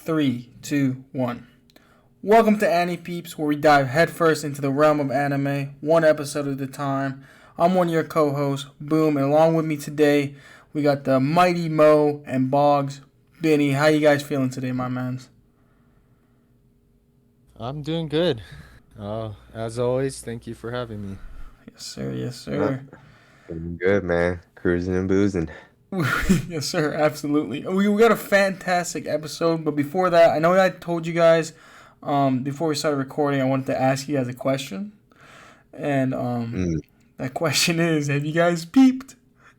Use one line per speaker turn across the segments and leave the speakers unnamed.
Three, two, one. Welcome to AniPeeps, where we dive headfirst into the realm of anime, one episode at a time. I'm one of your co-hosts, Boom, and along with me today, we got the mighty Mo and Boggs. Benny, how you guys feeling today, my mans?
I'm doing good. As always, thank you for having me.
Yes, sir. Yes,
Uh,
sir.
Doing good, man. Cruising and boozing.
Yes, sir. Absolutely. We got a fantastic episode, but before that, I know I told you guys before we started recording, I wanted to ask you guys a question, and
Mm.
that question is: have you guys peeped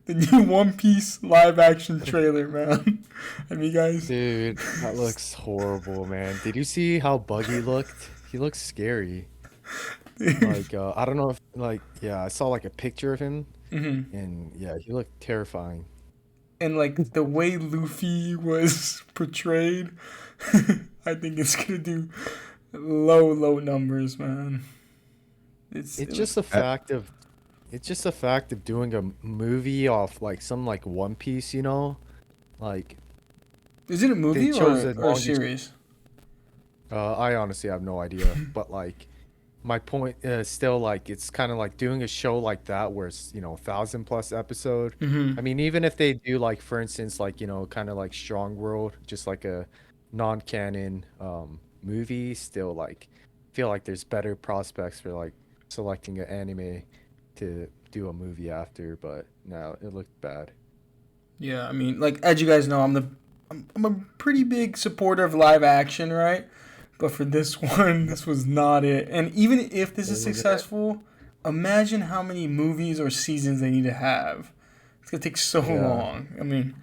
the new One Piece live action trailer, man? Have you guys?
Dude, that looks horrible, man. Did you see how Buggy looked? He looks scary. I don't know if, I saw like a picture of him,
Hmm.
and yeah, he looked terrifying.
And like the way Luffy was portrayed, I think it's gonna do low numbers, man.
It's
It
just
looks.
a fact of, it's just a fact of doing a movie off like some like One Piece, you know? Like
Is it a
they
movie
chose the
or a
longest.
series?
I honestly have no idea, but like. My point is still like it's kind of like doing a show like that where it's 1,000 plus episode.
Mm-hmm.
I mean, even if they do like for instance like kind of like Strong World, just like a non-canon movie, still like feel like there's better prospects for like selecting an anime to do a movie after. But no, it looked bad.
Yeah, I mean, like as you guys know, I'm a pretty big supporter of live action, right? But for this one, this was not it. And even if this is successful, imagine how many movies or seasons they need to have. It's gonna take so
Yeah,
long. I mean,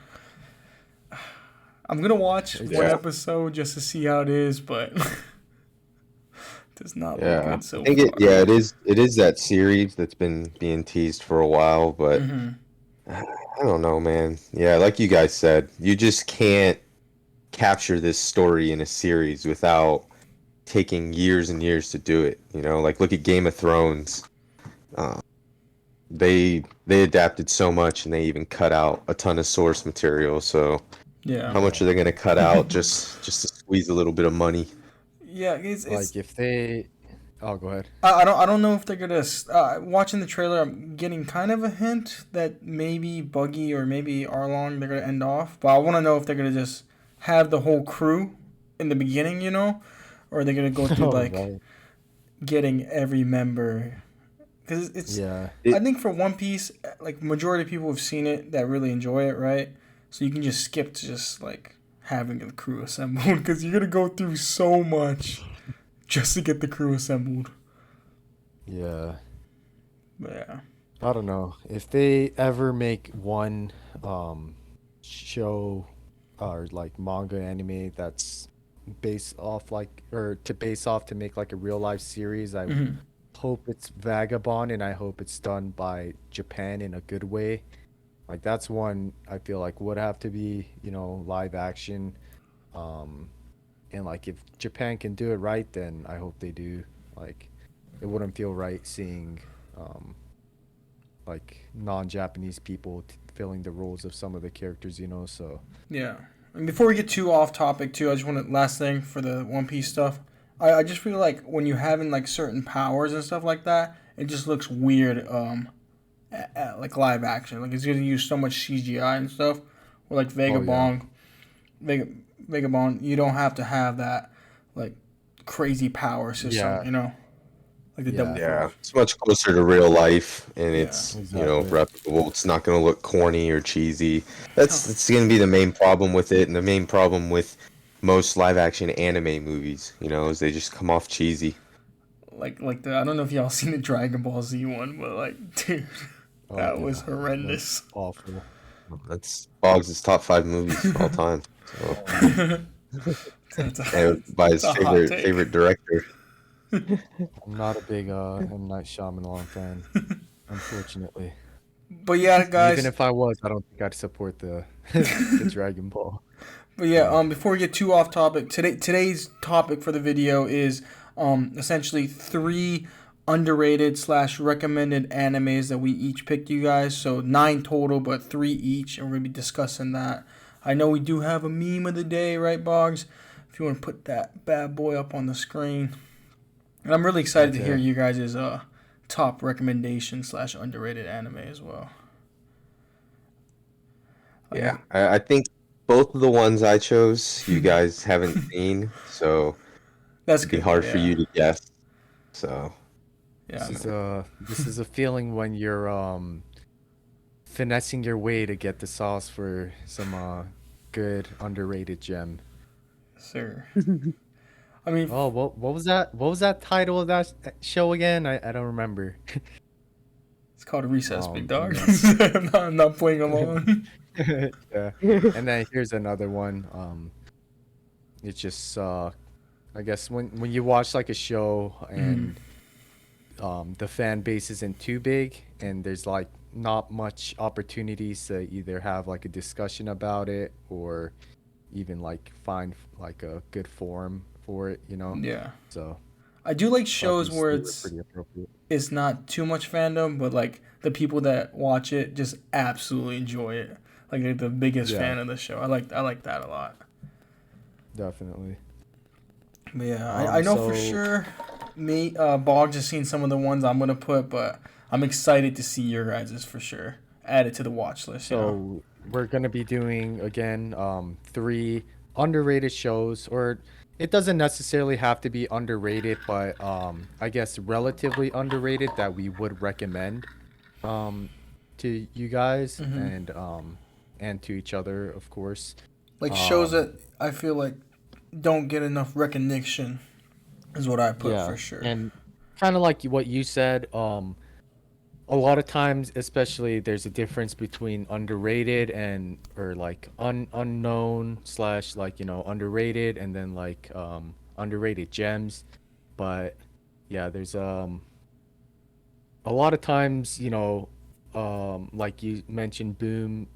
I'm gonna watch
it's
one
Yeah,
just
episode just to see how it is, but it does not look
yeah.
good
I
so
think it.
far.
Yeah, it is that series that's been being teased for a while, but
Mm-hmm.
I don't know, man. Yeah, like you guys said, you just can't capture this story in a series without taking years and years to do it. Like look at Game of Thrones. Uh, they adapted so much, and they even cut out a ton of source material. So
Yeah.
how much
yeah.
are they going to cut out just to squeeze a little bit of money?
Yeah, it's
Like if they, oh, go ahead.
I don't know if they're gonna. Watching the trailer, I'm getting kind of a hint that maybe Buggy or maybe Arlong they're gonna end off. But I want to know if they're gonna just have the whole crew in the beginning, or they're gonna go through
Oh,
like
right.
getting every member. Because it's,
Yeah.
I
It,
think for One Piece, like majority of people have seen it that really enjoy it, right? So you can just skip to just like having the crew assembled because you're gonna go through so much just to get the crew assembled.
Yeah.
But yeah.
I don't know. If they ever make one show or like manga anime that's based off like or to base off to make like a real life series, I
Hmm.
hope it's Vagabond and I hope it's done by Japan in a good way. Like that's one I feel like would have to be, live action. Um and like if Japan can do it right, then I hope they do. Like it wouldn't feel right seeing um like non-Japanese people filling the roles of some of the characters, so
Yeah. And before we get too off topic, too, I just want to last thing for the One Piece stuff. I just feel like when you having like certain powers and stuff like that, it just looks weird. Like live action, like it's gonna use so much CGI and stuff. Or like
oh yeah.
Vega, Vagabond, you don't have to have that like crazy power system,
Yeah,
like the double
yeah,
yeah,
flush.
it's much closer to real life, and
Yeah.
it's
exactly.
replicable. It's not going to look corny or cheesy. That's going to be the main problem with it, and the main problem with most live action anime movies. Is they just come off cheesy.
Like the I don't know if y'all seen the Dragon Ball Z one, but like, dude,
Oh
that was
yeah,
horrendous.
that's awful.
That's Boggs' top five movies of all time. So,
Oh man.
That's a,
and by
that's
his
a hot
favorite
take.
director.
I'm not a big M. Night Shyamalan fan, unfortunately.
But yeah,
And even
guys.
if I was, I don't think I'd support the the Dragon Ball.
But yeah,
Yeah.
before we get too off topic, today's topic for the video is essentially three underrated slash recommended animes that we each picked you guys. So nine total, but three each, and we're gonna be discussing that. I know we do have a meme of the day, right, Boggs? if you want to put that bad boy up on the screen. And I'm really excited to hear
Okay.
you guys' top recommendation / underrated anime as well.
Yeah,
Like,
I think both of the ones I chose you guys haven't seen, so
that's
it'd be
good.
hard for
Yeah,
you to guess. So
yeah, I know.
This is a feeling when you're finessing your way to get the sauce for some good underrated gem.
Sir. I mean,
Oh, what was that? What was that title of that show again? I don't remember.
it's called a recess, big
And
dog.
then
I'm not playing along.
yeah, and then here's another one. It's just I guess when you watch like a show
Mm,
and the fan base isn't too big and there's like not much opportunities to either have like a discussion about it or even like find like a good forum for it, you know.
yeah.
So
I do like
thought
shows
these
where
two were pretty appropriate.
it's not too much fandom, but like the people that watch it just absolutely enjoy it. Like they're the biggest
Yeah,
fan of the show. I like that a lot.
definitely.
But yeah, I know for
So
sure. Me, Boggs has seen some of the ones I'm gonna put, but I'm excited to see your guys's for sure. Add it to the watch list. You know.
so we're gonna be doing again three underrated shows, or it doesn't necessarily have to be underrated, but I guess relatively underrated that we would recommend um to you guys
Hmm.
and to each other, of course.
Like shows
Um
that I feel like don't get enough recognition is what I put
yeah,
for sure.
and kind of like what you said, a lot of times, especially, there's a difference between underrated and or like unknown slash like underrated and then like underrated gems. But yeah, there's a lot of times, like you mentioned, Boom,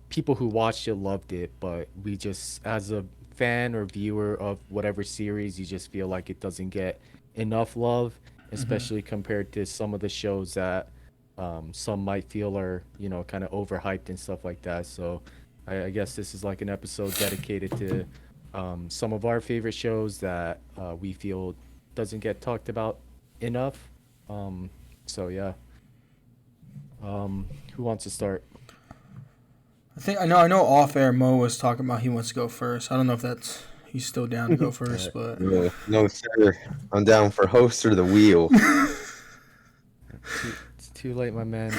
people who watched it loved it, but we just, as a fan or viewer of whatever series, you just feel like it doesn't get enough love,
Hmm.
especially compared to some of the shows that some might feel are, kind of overhyped and stuff like that. So I guess this is like an episode dedicated to some of our favorite shows that we feel doesn't get talked about enough. Um, so yeah. Who wants to start?
I know off air Mo was talking about he wants to go first. I don't know if that's he's still down to go
All
first,
right.
but
no, no, sir. I'm down for host or the wheel.
It's too late, my man.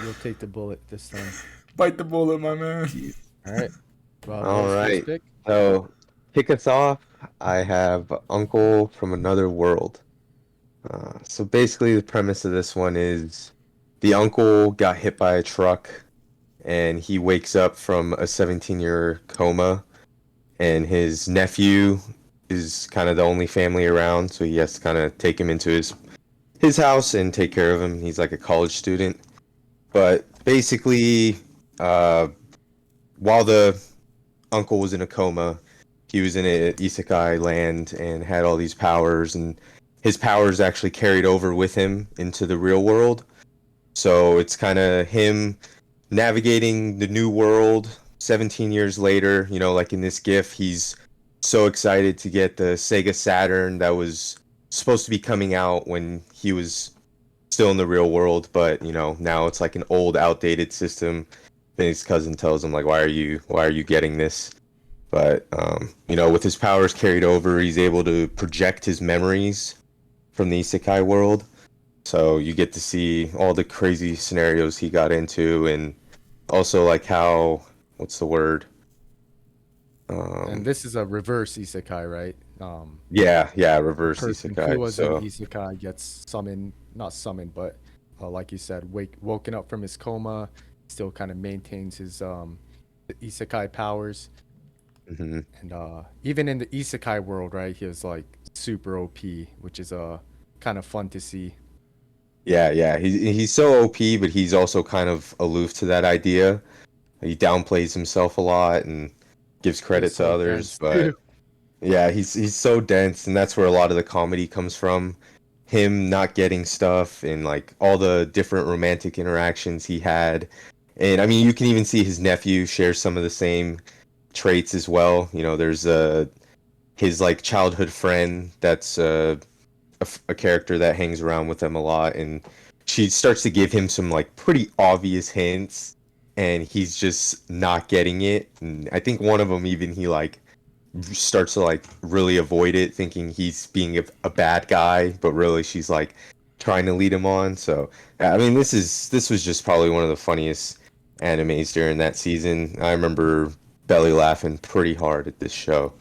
You'll take the bullet this time.
bite the bullet, my man.
All right.
All
Mo's first
right.
pick.
So, kick us off. I have Uncle from Another World. So basically, the premise of this one is the uncle got hit by a truck, and he wakes up from a 17-year coma, and his nephew is kind of the only family around, so he has to kind of take him into his house and take care of him. He's like a college student, but basically, uh, while the uncle was in a coma, he was in a isekai land and had all these powers, and his powers actually carried over with him into the real world. So it's kind of him navigating the new world 17 years later. Like in this GIF, he's so excited to get the Sega Saturn that was supposed to be coming out when he was still in the real world, but now it's like an old, outdated system. Then his cousin tells him like, why are you getting this? But with his powers carried over, he's able to project his memories from the isekai world. So you get to see all the crazy scenarios he got into, and also like how, what's the word?
And
Um,
this is a reverse isekai, right?
yeah,
The
reverse
person who
isekai.
was an
So
isekai gets summoned, not summoned, but like you said, woken up from his coma, still kind of maintains his isekai powers.
mhm.
And even in the isekai world, right, he was like super OP, which is kind of fun to see.
Yeah, he's so OP, but he's also kind of aloof to that idea. He downplays himself a lot and gives
He's
credit to
so
others,
dense
but
too.
yeah, he's so dense, and that's where a lot of the comedy comes from. Him not getting stuff and like all the different romantic interactions he had. And I mean, you can even see his nephew share some of the same traits as well. You know, there's his like childhood friend that's a character that hangs around with him a lot, and she starts to give him some like pretty obvious hints, and he's just not getting it. And I think one of them even he like starts to like really avoid it, thinking he's being a bad guy, but really she's like trying to lead him on. So I mean, this was just probably one of the funniest animes during that season. I remember belly laughing pretty hard at this show.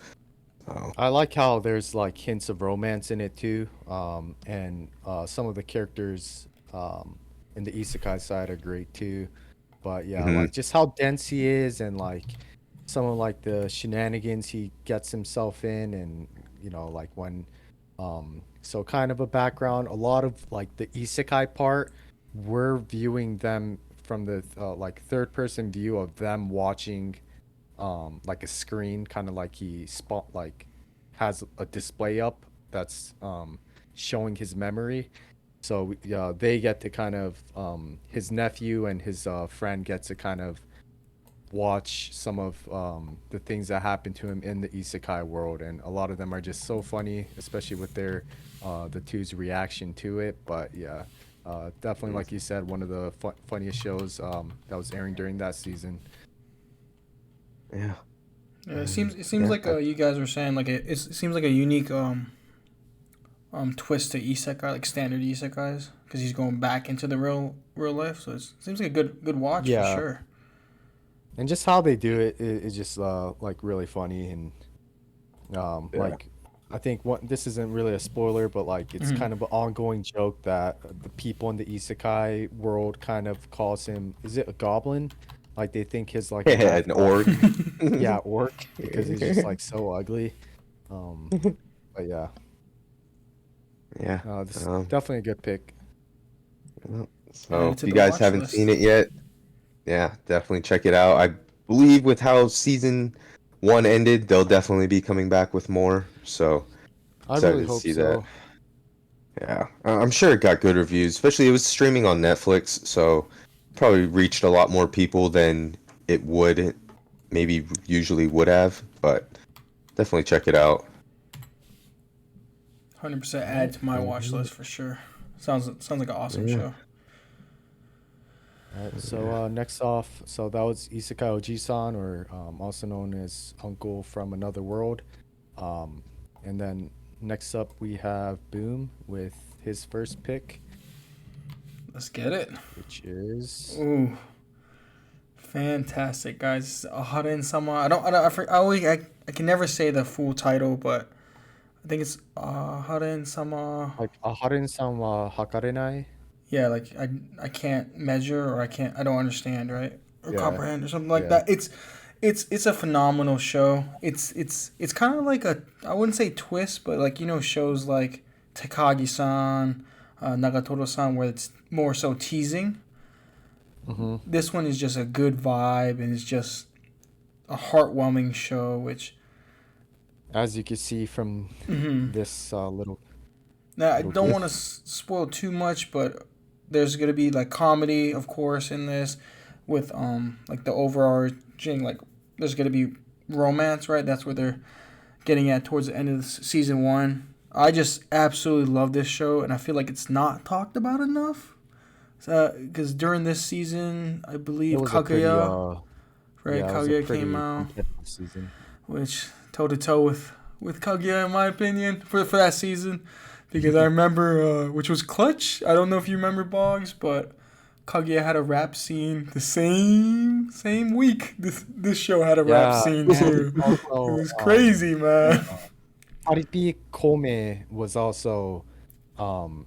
Oh,
I like how there's like hints of romance in it too, and some of the characters in the isekai side are great too. But yeah,
mhm.
like just how dense he is, and like some of like the shenanigans he gets himself in, and like when, so kind of a background. A lot of like the isekai part, we're viewing them from the like third person view of them watching like a screen, kind of like he spot like has a display up that's showing his memory. So they get to kind of his nephew and his friend get to kind of watch some of the things that happen to him in the isekai world, and a lot of them are just so funny, especially with their the two's reaction to it. But yeah, definitely like you said, one of the funniest shows that was airing during that season.
Yeah.
Yeah, it seems
Yeah.
like you guys were saying like it seems like a unique twist to isekai, like standard isekais, because he's going back into the real life. So it seems like a good watch for
Yeah,
sure.
and just how they do it is just like really funny, and
Yeah.
like I think what this isn't really a spoiler, but like it's
Hmm.
kind of an ongoing joke that the people in the isekai world kind of calls him. Is it a goblin? Like they think he's like a
Yeah,
half
an orc.
yeah, orc, because he's just like so ugly. Um, but yeah,
Yeah.
this
Um,
definitely a good pick.
well,
Add
so
it
if
to
you
the
guys
watch
haven't seen
list.
it yet, yeah, definitely check it out. I believe with how season one ended, they'll definitely be coming back with more. So
I
excited
really
to
hope
see that.
so.
Yeah, I'm sure it got good reviews, especially it was streaming on Netflix, so probably reached a lot more people than it would maybe usually would have, but definitely check it out.
100%
All right.
add to my watch list for sure. Sounds like an awesome
Yeah.
show.
All right, so
Yeah.
next off, so that was Isekai Oji-san, or also known as Uncle from Another World. Um, and then next up we have Boom with his first pick,
Let's get it.
which is
Ooh, fantastic, guys. Aharen Sama. I always I can never say the full title, but I think it's Aharen Sama.
like Aharin-san wa Hakarenai.
Yeah, like I can't measure or I don't understand, right? Or
Yeah,
comprehend or something like
yeah.
that. It's a phenomenal show. It's kind of like a, I wouldn't say twist, but like shows like Takagi-san, Nagatoro-san, where it's more so teasing.
Mm-hmm.
This one is just a good vibe, and it's just a heartwarming show. Which
As you can see from
mhm.
this
Now I
little
don't want to
gif.
spoil too much, but there's gonna be like comedy, of course, in this, with like the overarching like there's gonna be romance, right? That's where they're getting at towards the end of season one. I just absolutely love this show, and I feel like it's not talked about enough. Because during this season, I
It
believe
was a pretty
Kaguya, right?
yeah, it was a
Kaguya came
pretty
out,
competitive season.
which toe to toe with Kaguya in my opinion for that season, because I remember which was clutch. I don't know if you remember Boggs, but Kaguya had a rap scene the same week. This show had a rap
Yeah,
scene
and
too. It
also
was crazy, man.
Haripi Kome was also um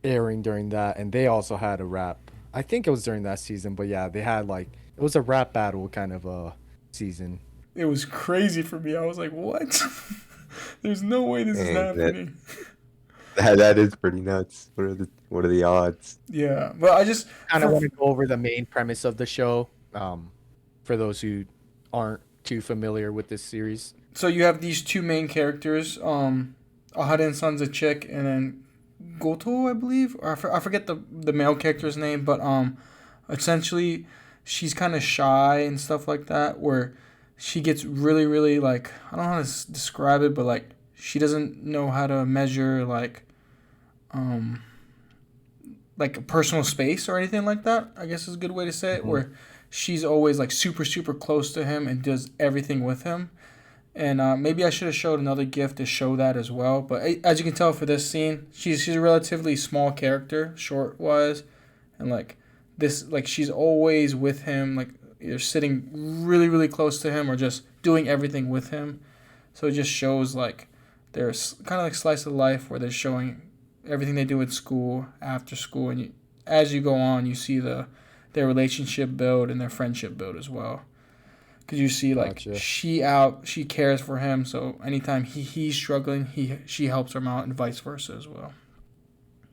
airing during that, and they also had a rap. I think it was during that season, but yeah, they had like it was a rap battle kind of a season.
It was crazy for me. I was like, what? There's no way this is
And
happening.
that is pretty nuts. What are the odds?
Yeah, but I just
Kind of
for
want to go over the main premise of the show, for those who aren't too familiar with this series.
so you have these two main characters. Aharen San's a chick, and then Goto, I believe, or I forget the male character's name, but essentially, she's kind of shy and stuff like that. Where she gets really, really like I don't know how to describe it, but like she doesn't know how to measure um like a personal space or anything like that. I guess is a good way to say it.
Mhm.
Where she's always like super, super close to him and does everything with him. And maybe I should have showed another GIF to show that as well. But as you can tell for this scene, she's a relatively small character, short wise, and like this, like she's always with him, like either sitting really, really close to him or just doing everything with him. So it just shows like there's kind of like slice of life where they're showing everything they do at school, after school, and as you go on, you see their relationship build and their friendship build as well. Because you see like
Gotcha.
she cares for him, so anytime he's struggling, she helps him out, and vice versa as well.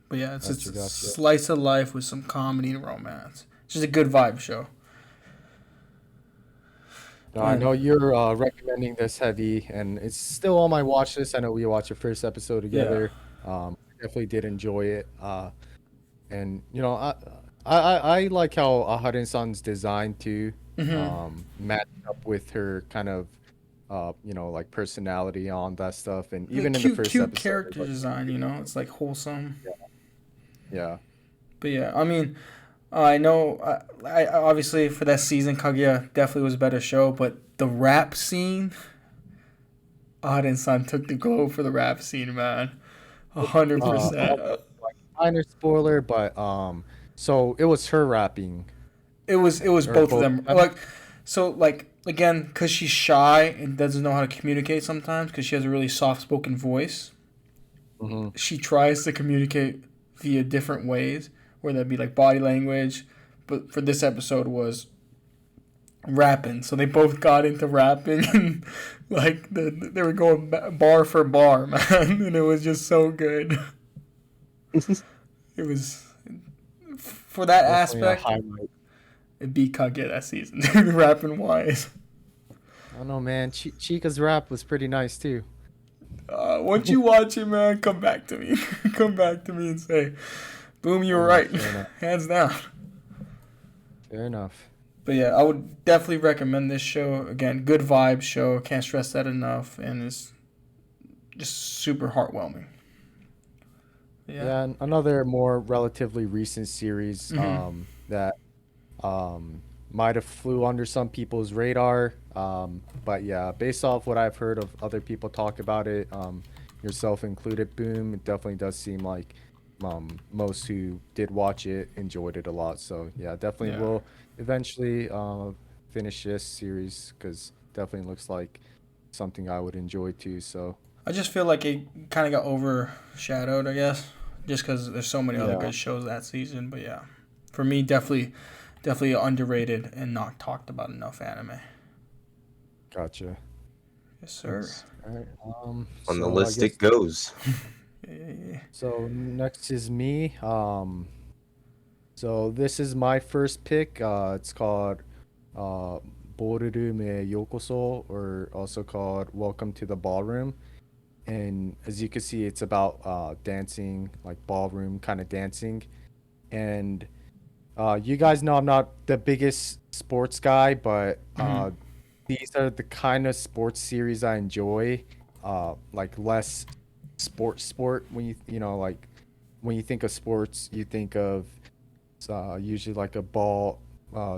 But yeah, it's
Gotcha.
a
Gotcha.
slice of life with some comedy and romance. It's just a good vibe show.
Now, I
And
know you're recommending this heavy, and it's still on my watch list. I know we watched the first episode
yeah.
together. Definitely did enjoy it. And I like how Aharen-san's design too,
Mm-hmm.
matched up with her kind of, like personality on that stuff. And even in the
Cute,
first
cute
episode, it
character
looked
design.
pretty
It's like wholesome.
good. Yeah,
But yeah, I mean, I know. I obviously for that season, Kaguya definitely was a better show. But the rap scene, Aden-san took the glow for the rap scene, man. A hundred percent.
almost like minor spoiler, but so it was her rapping
It was
or
both of
both
them.
of them.
Like again, because she's shy and doesn't know how to communicate sometimes, because she has a really soft spoken voice.
Hmm.
She tries to communicate via different ways, where that'd be like body language. But for this episode was rapping. So they both got into rapping and like they were going bar for bar, man, and it was just so good. It was for that
Definitely a
aspect.
highlight.
It beat Kage that season, rapping wise.
I don't know, man. Chica's rap was pretty nice too.
Once you watch it, man, come back to me. Come back to me and say, "Boom, you were
Fair enough.
right,
Fair enough.
hands down."
Fair enough.
But yeah, I would definitely recommend this show. Again, good vibe show. Can't stress that enough, and it's just super heartwarming. Yeah.
Yeah, and another more relatively recent series
Mhm.
that might have flew under some people's radar. But yeah, based off what I've heard of other people talk about it, yourself included, Boom, it definitely does seem like most who did watch it enjoyed it a lot. So yeah, definitely
Yeah.
will eventually finish this series because definitely looks like something I would enjoy too. So
I just feel like it kind of got overshadowed, I guess, just because there's so many other
yeah,
good shows that season. But yeah, for me, definitely underrated and not talked about enough anime.
gotcha.
Yes, sir.
Nice. All right.
On the
So I
list
guess
it goes.
Yeah, yeah, yeah.
so next is me. So this is my first pick. It's called uh Ballroom Yokoso, or also called Welcome to the Ballroom. And as you can see, it's about dancing, like ballroom kind of dancing. And you guys know I'm not the biggest sports guy, but
Mhm.
these are the kind of sports series I enjoy. Like less sport when like when you think of sports, you think of usually like a ball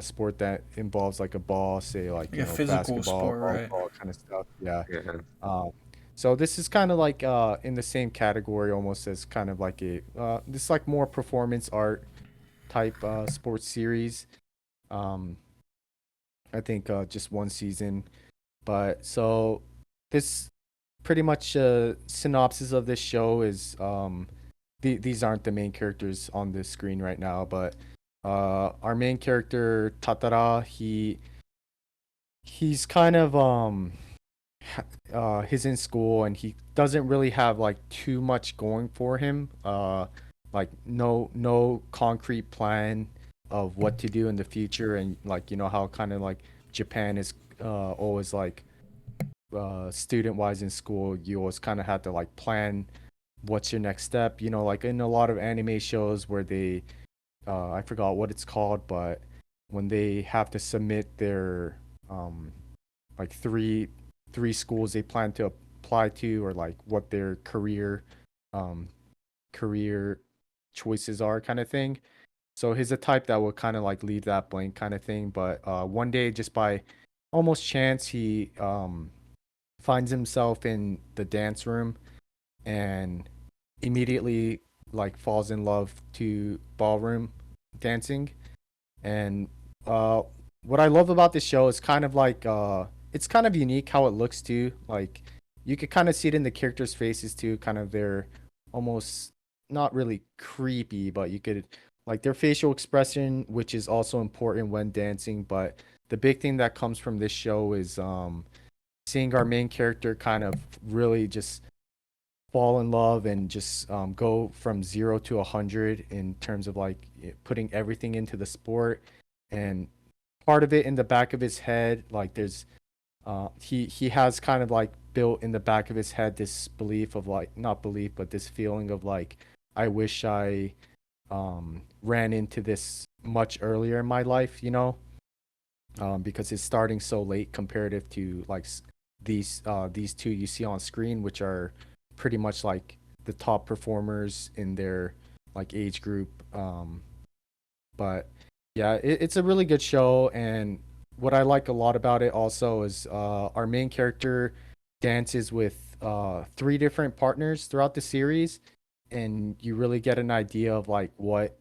sport that involves like a ball, say like
Like a physical
basketball,
sport, right?
volleyball kind of stuff. Yeah.
Yeah.
Um, so this is kind of like in the same category almost as kind of like a this like more performance art type sports series. Um, I think just one season, but so this pretty much synopsis of this show is these aren't the main characters on the screen right now, but our main character Tatara, he's kind of he's in school and he doesn't really have like too much going for him. Like no concrete plan of what to do in the future, and like you know how kind of like Japan is always like student wise in school, you always kind of have to like plan what's your next step. You know, like in a lot of anime shows where they I forgot what it's called, but when they have to submit um like three schools they plan to apply to, or like what their um career choices are, kind of thing. So he's a type that will kind of like leave that blank, kind of thing. But one day, just by almost chance, he finds himself in the dance room and immediately like falls in love to ballroom dancing. And uh, what I love about this show is kind of like it's kind of unique how it looks too. Like you could kind of see it in the characters' faces too. Kind of they're almost not really creepy, but you could like their facial expression, which is also important when dancing. But the big thing that comes from this show is seeing our main character kind of really just fall in love and just go from 0 to 100 in terms of like putting everything into the sport. And part of it in the back of his head, like there's he has kind of like built in the back of his head this belief of like, not belief, but this feeling of like, I wish I ran into this much earlier in my life, because it's starting so late comparative to like these two you see on screen, which are pretty much like the top performers in their like age group. But yeah, it's a really good show, and what I like a lot about it also is our main character dances with three different partners throughout the series, and you really get an idea of like what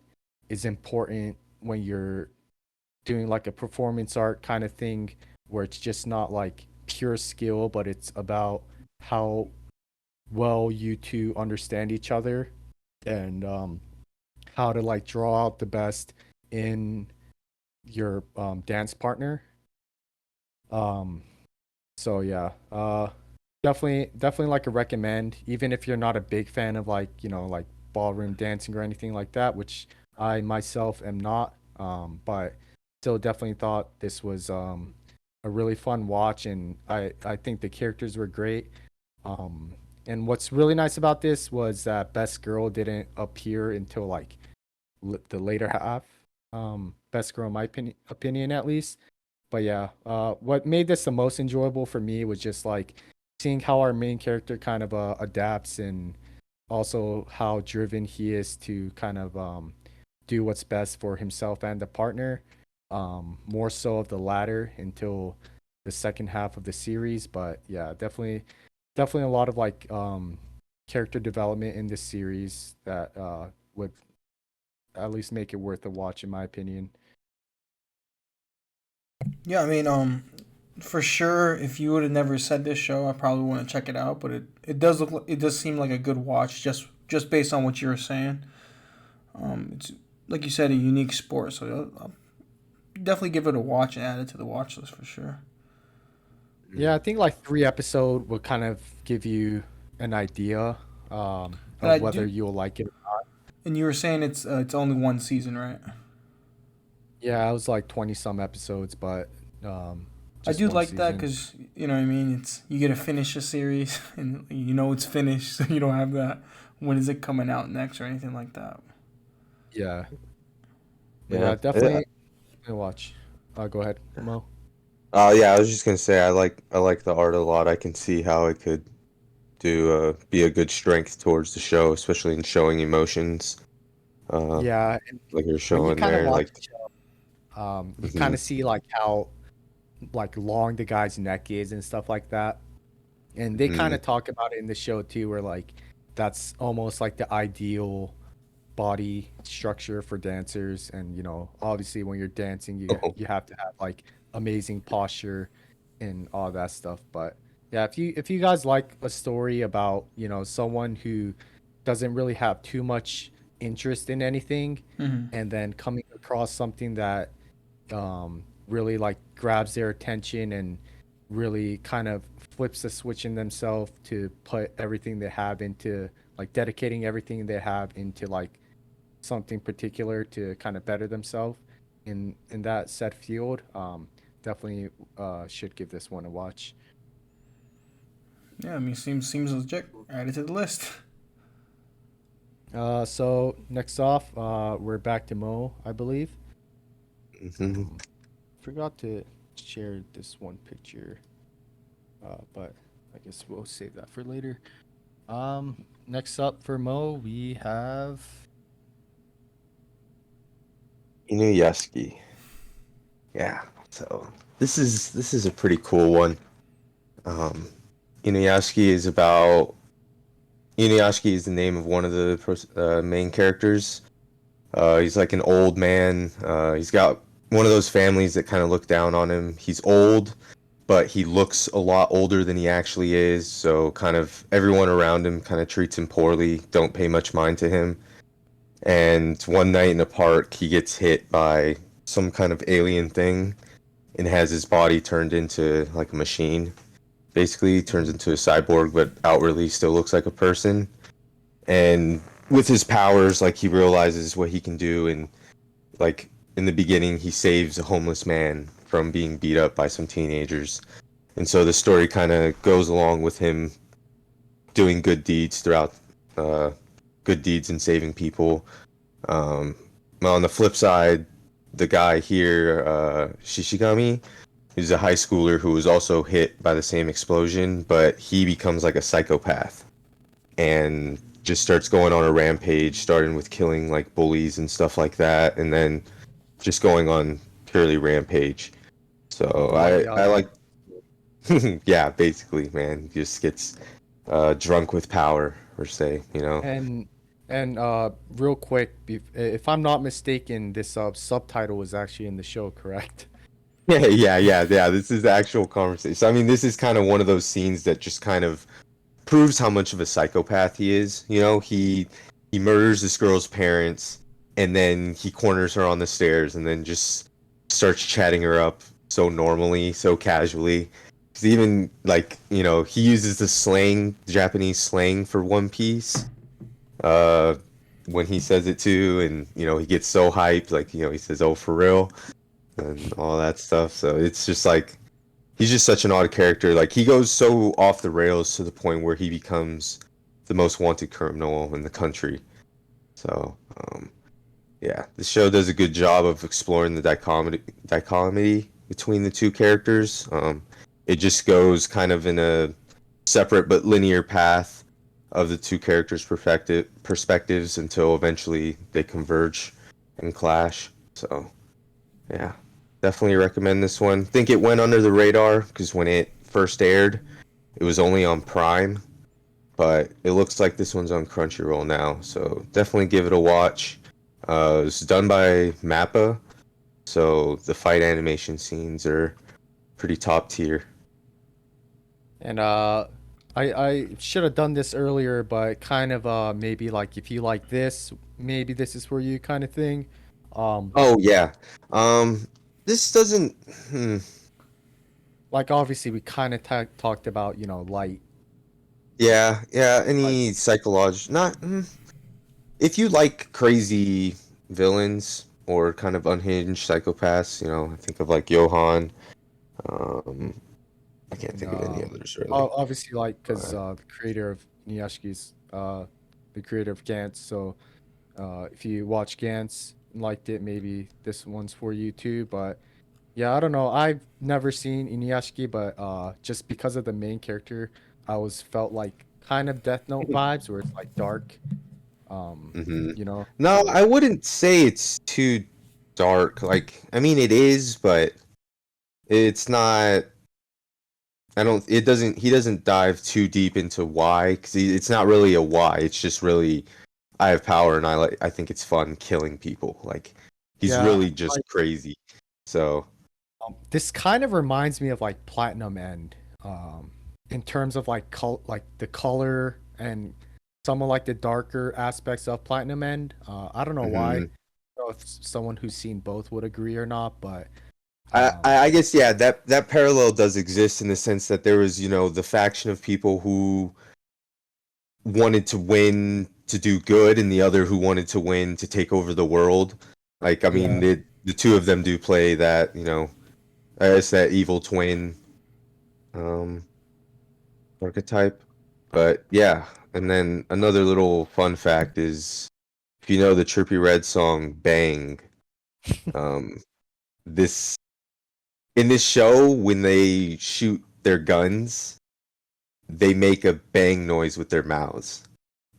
is important when you're doing like a performance art kind of thing, where it's just not like pure skill, but it's about how well you two understand each other, and how to like draw out the best in your dance partner. Um, so yeah, definitely like a recommend, even if you're not a big fan of like like ballroom dancing or anything like that, which I myself am not. But still definitely thought this was a really fun watch, and I think the characters were great. Um, and what's really nice about this was that Best Girl didn't appear until like the later half. Best Girl, in my opinion at least. But yeah, what made this the most enjoyable for me was just like seeing how our main character kind of adapts, and also how driven he is to kind of do what's best for himself and the partner. More so of the latter until the second half of the series. But yeah, definitely a lot of like character development in this series that would at least make it worth a watch, in my opinion.
Yeah, I mean, for sure, if you would have never said this show, I probably wouldn't check it out. But it does it does seem like a good watch just based on what you were saying. It's like you said, a unique sport, so I'll definitely give it a watch and add it to the watch list for sure.
Yeah,
Mm.
I think like 3 episode will kind of give you an idea
And I
of whether
do,
you'll like it.
and you were saying it's only one season, right?
Yeah, it was like 20 some episodes, but
I
just
do
one
like that
season.
because you know what I mean. It's you get to finish a series and you know it's finished, so you don't have that. When is it coming out next or anything like that?
Yeah, but
Yeah.
yeah, definitely gonna watch. Go ahead, Mo.
Yeah, I was just gonna say I like the art a lot. I can see how it could do be a good strength towards the show, especially in showing emotions. Uh,
Yeah, and
like you're
when you
showing
kind of
there,
watch
like
the show, you kind
mhm.
of see like how like long the guy's neck is and stuff like that. And they kind
Mhm.
of talk about it in the show too, where like that's almost like the ideal body structure for dancers. And obviously when you're dancing, you
Oh,
you have to have like amazing posture and all that stuff. But yeah, if you guys like a story about someone who doesn't really have too much interest in anything,
Mm-hmm.
and then coming across something that really like grabs their attention and really kind of flips the switch in themselves to put everything they have into like dedicating everything they have into like something particular to kind of better themselves in that set field. Definitely should give this one a watch.
Yeah, I mean seems legit. Add it to the list.
So next off, we're back to Mo, I believe.
mhm.
Forgot to share this one picture. but I guess we'll save that for later. Next up for Mo, we have.
Inuyasha. Yeah. So this is a pretty cool one. Um, Inuyasha is about Inuyasha is the name of one of the main characters. He's like an old man. He's got one of those families that kind of look down on him. He's old, but he looks a lot older than he actually is. So kind of everyone around him kind of treats him poorly, don't pay much mind to him. And one night in a park, he gets hit by some kind of alien thing and has his body turned into like a machine. Basically, he turns into a cyborg, but outwardly still looks like a person. And with his powers, like he realizes what he can do, and like in the beginning, he saves a homeless man from being beat up by some teenagers. And so the story kind of goes along with him doing good deeds throughout, uh, good deeds and saving people. Um, on the flip side, the guy here, Shishigami, he's a high schooler who was also hit by the same explosion, but he becomes like a psychopath and just starts going on a rampage, starting with killing like bullies and stuff like that, and then just going on purely rampage. So
Like
I
Yagi.
like, yeah, basically, man, just gets drunk with power, per se, you know.
And real quick, if I'm not mistaken, this subtitle was actually in the show, correct?
Yeah. This is the actual conversation. So, I mean, this is kind of one of those scenes that just kind of proves how much of a psychopath he is. You know, he murders this girl's parents, and then he corners her on the stairs, and then just starts chatting her up so normally, so casually. 'Cause even like he uses the slang, Japanese slang for One Piece, uh, when he says it too, and he gets so hyped, like he says, "Oh, for real," and all that stuff. So it's just like he's just such an odd character. Like he goes so off the rails to the point where he becomes the most wanted criminal in the country. So, yeah, the show does a good job of exploring the dichotomy between the two characters. It just goes kind of in a separate but linear path of the two characters' perspectives until eventually they converge and clash. So, yeah, definitely recommend this one. Think it went under the radar because when it first aired, it was only on Prime, but it looks like this one's on Crunchyroll now. So definitely give it a watch. It's done by Mappa, so the fight animation scenes are pretty top tier.
And I should have done this earlier, but kind of maybe like if you like this, maybe this is for you kind of thing. Um,
Oh yeah. Um, this doesn't. Hmm.
like obviously we kind of talked about light,
Yeah.
like
Any psychological? Not. If you like crazy villains or kind of unhinged psychopaths, I think of like Johan. Um, I can't think of any
uh,
others really.
obviously like because
But
the creator of Niyashi's the creator of Gantz. So if you watch Gantz and liked it, maybe this one's for you too. But yeah, I don't know. I've never seen Inuyashiki, but just because of the main character, I always felt like kind of Death Note vibes, where it's like dark. Um,
hmm
you know,
No, I wouldn't say it's too dark. Like, I mean, it is, but it's not. I don't. It doesn't. He doesn't dive too deep into why, because it's not really a why. It's just really, I have power, and I think it's fun killing people. Like, he's
yeah.
really just crazy. So,
This kind of reminds me of like Platinum End, in terms of like like the color and some of like the darker aspects of Platinum End. I don't know why. I
mhm.
don't know if someone who's seen both would agree or not, but
I,
um,
I I guess yeah, that parallel does exist in the sense that there was the faction of people who wanted to win to do good, and the other who wanted to win to take over the world. Like, I mean,
yeah.
the two of them do play that, as that evil twin um, archetype. But yeah, and then another little fun fact is if you know the Trippie Red song "Bang," um, this in this show when they shoot their guns, they make a bang noise with their mouths,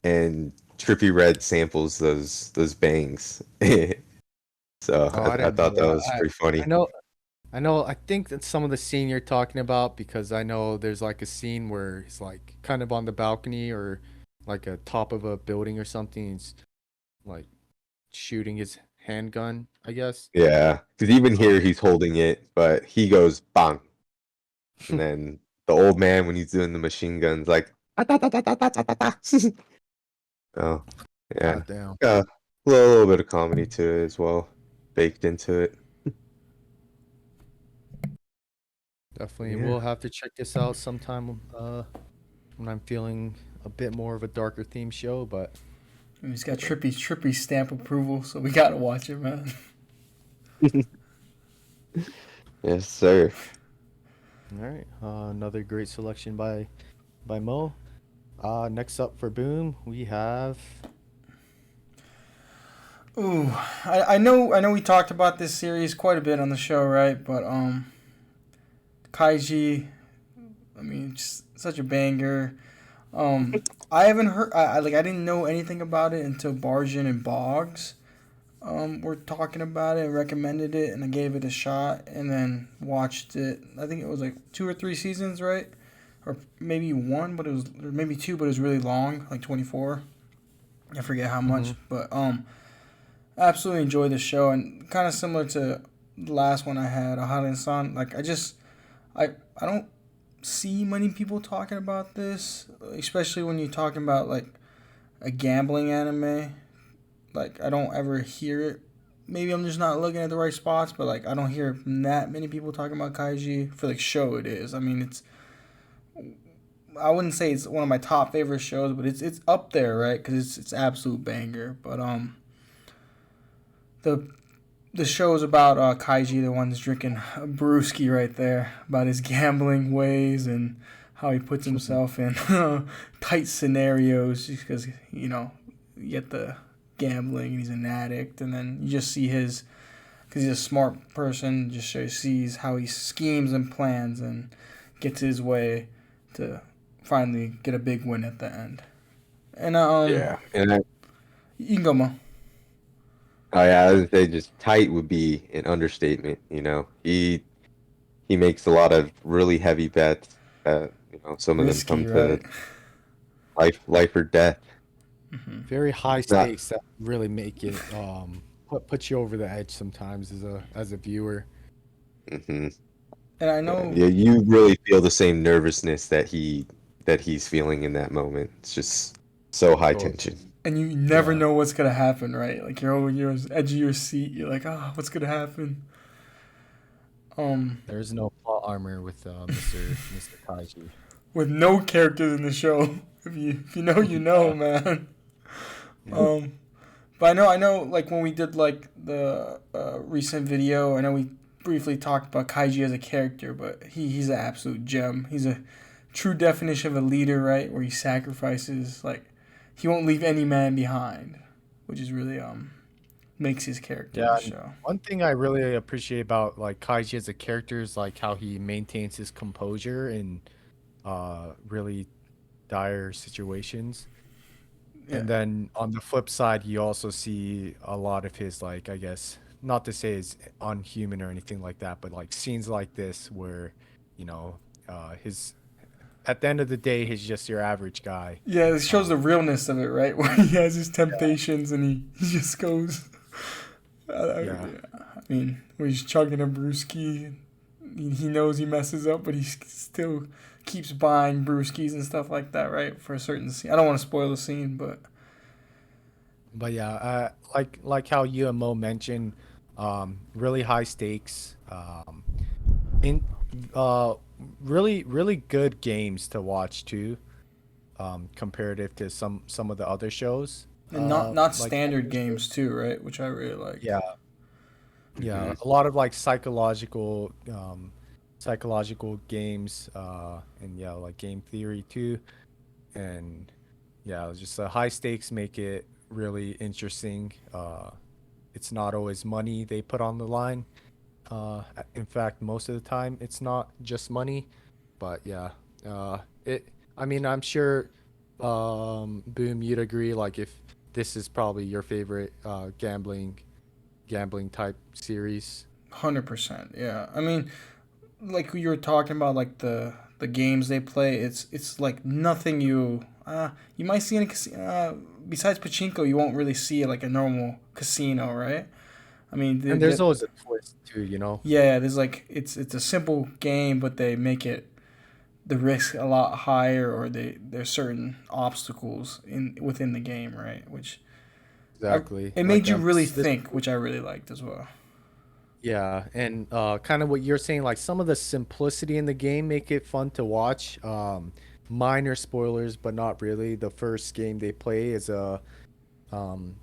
and Trippy Red samples those bangs. So
Oh, I
I
didn't know
thought that
that.
was pretty
I
funny.
know. I know. I think that's some of the scene you're talking about because I know there's like a scene where he's like kind of on the balcony or like a top of a building or something. He's like shooting his handgun, I guess.
Yeah, because even here
Um,
he's holding it, but he goes bang, and then the old man when he's doing the machine guns like "Ah, ta, ta, ta, ta, ta, ta, ta, ta." Oh, yeah,
God damn.
yeah, a little bit of comedy to it as well, baked into it.
Definitely,
Yeah,
we'll have to check this out sometime. When I'm feeling a bit more of a darker theme show, but
He's got Trippy stamp approval, so we gotta watch it, man.
yes, sir.
all right. Another great selection by Mo. Next up for Boom, we have.
Ooh, I know we talked about this series quite a bit on the show, right? But Kaiji, I mean, just such a banger. I haven't heard, I didn't know anything about it until Barjin and Boggs were talking about it and recommended it, and I gave it a shot, and then watched it. I think it was like 2 or 3 seasons, right? Or maybe one, but it was, or maybe two, but it was really long, like 24. I forget how much,
Mhm.
but absolutely enjoy the show, and kind of similar to the last one I had, Ahad San. Like I don't see many people talking about this, especially when you're talking about like a gambling anime. Like I don't ever hear it. Maybe I'm just not looking at the right spots, but like I don't hear that many people talking about Kaiji. For like show it is. I mean, it's, I wouldn't say it's one of my top favorite shows, but it's up there, right? Because it's absolute banger. But the the show is about Kaiji, the one that's drinking a brewski right there, about his gambling ways and how he puts himself in tight scenarios just because, you get the gambling and he's an addict. And then you just see his, because he's a smart person, just sees how he schemes and plans and gets his way to finally get a big win at the end. And
Yeah, and
you can go, Mo.
oh yeah, I would say just tight would be an understatement. He makes a lot of really heavy bets. Some of them come
Risky,
to
right?
life or death.
Very high
Not.
stakes that really make it put you over the edge sometimes as a viewer.
Hmm.
And I
Yeah,
know,
yeah, you really feel the same nervousness that he's feeling in that moment. It's just so high
Totally.
tension.
and you never
Yeah.
know what's gonna happen, right? Like you're over your edge of your seat. You're like, what's gonna happen? Um,
There's no plot armor with Mr. Kaiji.
with no characters in the show. If you know, you know,
Yeah.
man.
Yeah.
Um, but I know, like when we did like the recent video, I know we briefly talked about Kaiji as a character, but he's an absolute gem. He's a true definition of a leader, right? Where he sacrifices, like he won't leave any man behind, which is really makes his character in
Yeah,
the
and
show.
one thing I really appreciate about like Kaiji as a character is like how he maintains his composure in really dire situations.
Yeah.
And then on the flip side, you also see a lot of his like I guess not to say it's unhuman or anything like that, but like scenes like this where, you know, his at the end of the day, he's just your average guy.
Yeah, it shows
Um,
the realness of it, right? Where he has his temptations and he just goes.
yeah.
Yeah. I mean, when he's chugging a brewski, he knows he messes up, but he still keeps buying brewskis and stuff like that, right? For a certain scene. I don't want to spoil the scene, but
But yeah, like how you and Mo mentioned, really high stakes, in uh, really good games to watch too, comparative to some of the other shows.
and not
Like
standard
anime shows.
games too, right? Which I really liked.
Yeah, yeah,
Hmm.
a lot of like psychological games, and yeah, like game theory too, and yeah, just high stakes make it really interesting. It's not always money they put on the line. In fact, most of the time, it's not just money. But yeah, it. I mean, I'm sure, Boom, you'd agree. Like, if this is probably your favorite gambling type series.
100%. Yeah. I mean, like you were talking about, like the games they play. It's like nothing you might see in a casino. Besides pachinko, you won't really see like a normal casino, right? I mean,
And there's always a twist too, you know.
yeah, there's like it's a simple game, but they make it the risk a lot higher, or there's certain obstacles in within the game, right? Which
Exactly.
it made
Like
you really
this.
think, which I really liked as well.
Yeah, and kind of what you're saying, like some of the simplicity in the game make it fun to watch. Minor spoilers, but not really. The first game they play is um,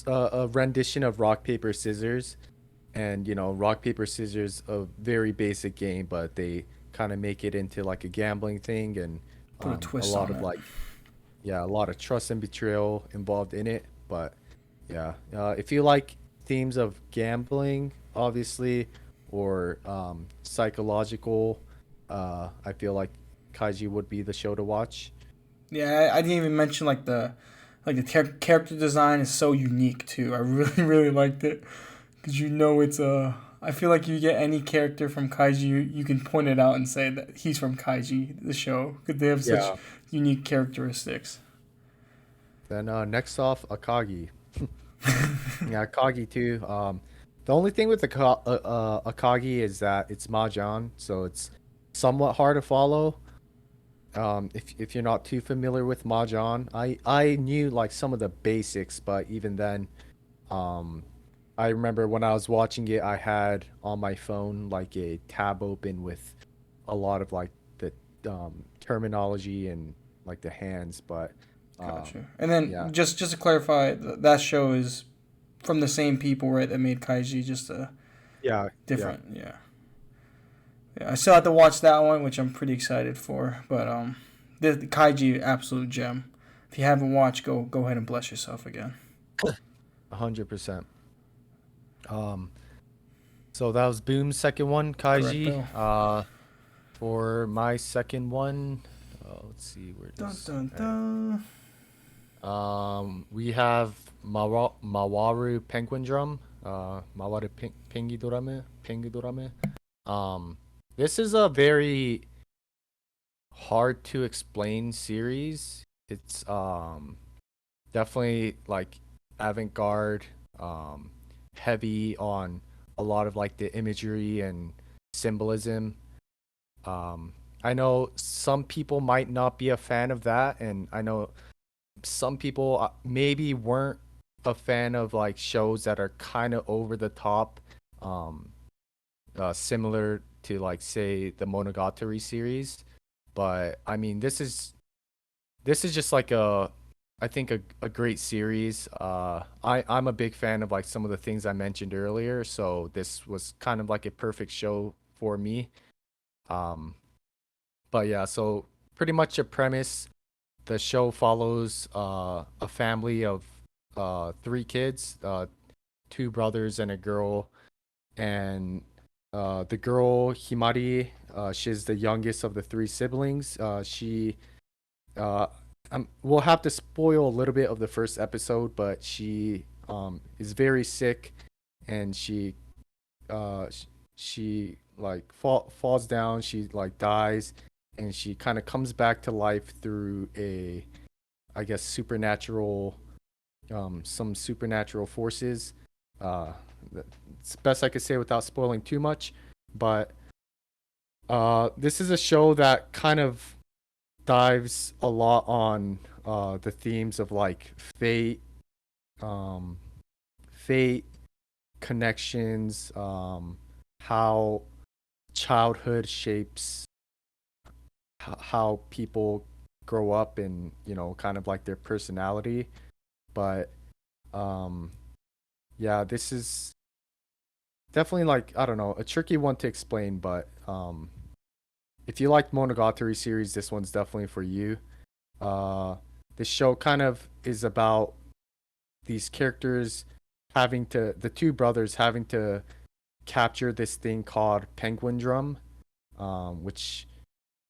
a rendition of rock paper scissors, and rock paper scissors, a very basic game, but they kind of make it into like a gambling thing, and
Put a
a
twist
lot
on
of
it.
like, yeah, a lot of trust and betrayal involved in it. But yeah, if you like themes of gambling, obviously, or psychological, I feel like Kaiji would be the show to watch.
Yeah, I didn't even mention like the character design is so unique too. I really really liked it because it's a. I feel like you get any character from Kaiji, you can point it out and say that he's from Kaiji, the show, because they have such
Yeah.
unique characteristics.
Then next off, Akagi. Yeah, Akagi too. The only thing with Akagi is that it's Mahjong, so it's somewhat hard to follow. If you're not too familiar with Mahjong, I knew like some of the basics, but even then, um, I remember when I was watching it, I had on my phone like a tab open with a lot of like the terminology and like the hands, but
Gotcha. And then
yeah,
just to clarify, that show is from the same people, right? That made Kaiji, just a
yeah, yeah.
different. Yeah. Yeah. I still have to watch that one, which I'm pretty excited for. But the Kaiji, absolute gem. If you haven't watched, go ahead and bless yourself again.
100%. Um, so that was Boom's second one, Kaiji.
Correcto.
For my second one, let's see where
Dun
does.
dun
All right.
dun.
We have Mawaru Penguin Drum. Mawaru Pengi Dorame. This is a very hard to explain series. It's definitely like avant-garde, um, heavy on a lot of like the imagery and symbolism. I know some people might not be a fan of that, and I know some people maybe weren't a fan of like shows that are kind of over the top, um, similar to like say the Monogatari series. But I mean, this is just like I think a great series. I'm a big fan of like some of the things I mentioned earlier, so this was kind of like a perfect show for me. Um, but yeah, so pretty much a premise. The show follows a family of three kids, two brothers and a girl, and the girl Himari, she's the youngest of the three siblings. She uh, we'll have to spoil a little bit of the first episode, but she is very sick, and uh, she like falls down. She like dies, and she kind of comes back to life through a, I guess, supernatural, some supernatural forces. Uh, it's best I could say without spoiling too much, but this is a show that kind of dives a lot on the themes of like um, fate, connections, how childhood shapes how people grow up and kind of like their personality. But um, yeah, this is definitely like I don't know a tricky one to explain, but if you like Monogatari series, this one's definitely for you. Uh, the show kind of is about these characters the two brothers having to capture this thing called penguin drum, which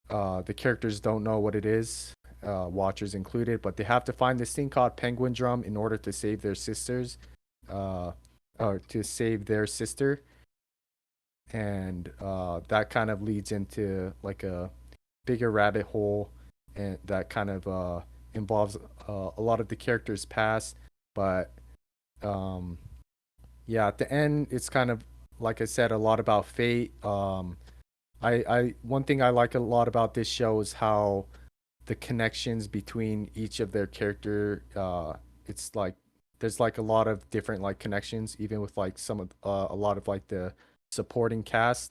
the characters don't know what it is, watchers included, but they have to find this thing called penguin drum in order to save their sisters, uh, or to save their sister, and that kind of leads into like a bigger rabbit hole, and that kind of involves a lot of the characters' past, but um, yeah, at the end, it's kind of like I said, a lot about fate. I one thing I like a lot about this show is how the connections between each of their character. It's like there's like a lot of different like connections, even with like some of a lot of like the supporting cast,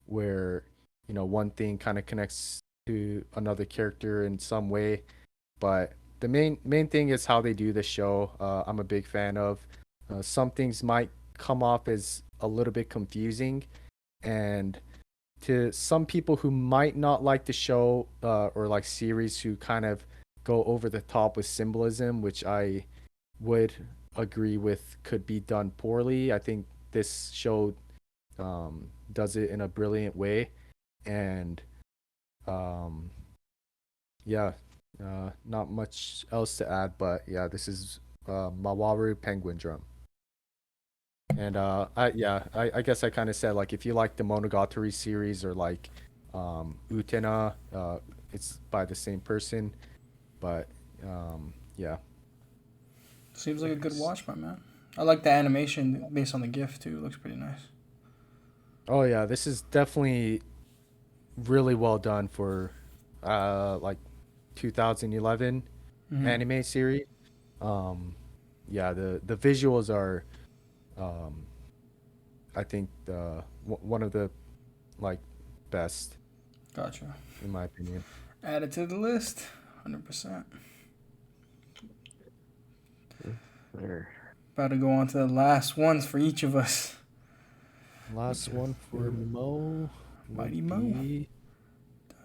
where one thing kind of connects to another character in some way. But the main thing is how they do the show. I'm a big fan of. Some things might come off as a little bit confusing, and to some people who might not like the show or like series who kind of go over the top with symbolism, which I would agree with could be done poorly. I think this show does it in a brilliant way, and um, yeah, not much else to add, but yeah, this is Mawaru Penguin Drum. And I guess I kind of said like if you like the Monogatari series or like Utena, it's by the same person, but yeah.
Seems like a good watch, my man. I like the animation based on the GIF too. It looks pretty nice.
Oh yeah, this is definitely really well done for like 2011
Hmm.
anime series. Um, yeah, the visuals are um I think one of the like best
Gotcha.
in my opinion.
Add it to the list. 100%.
There.
About to go on to the last ones for each of us.
Last one for Mo
Mighty
would
Mo.
be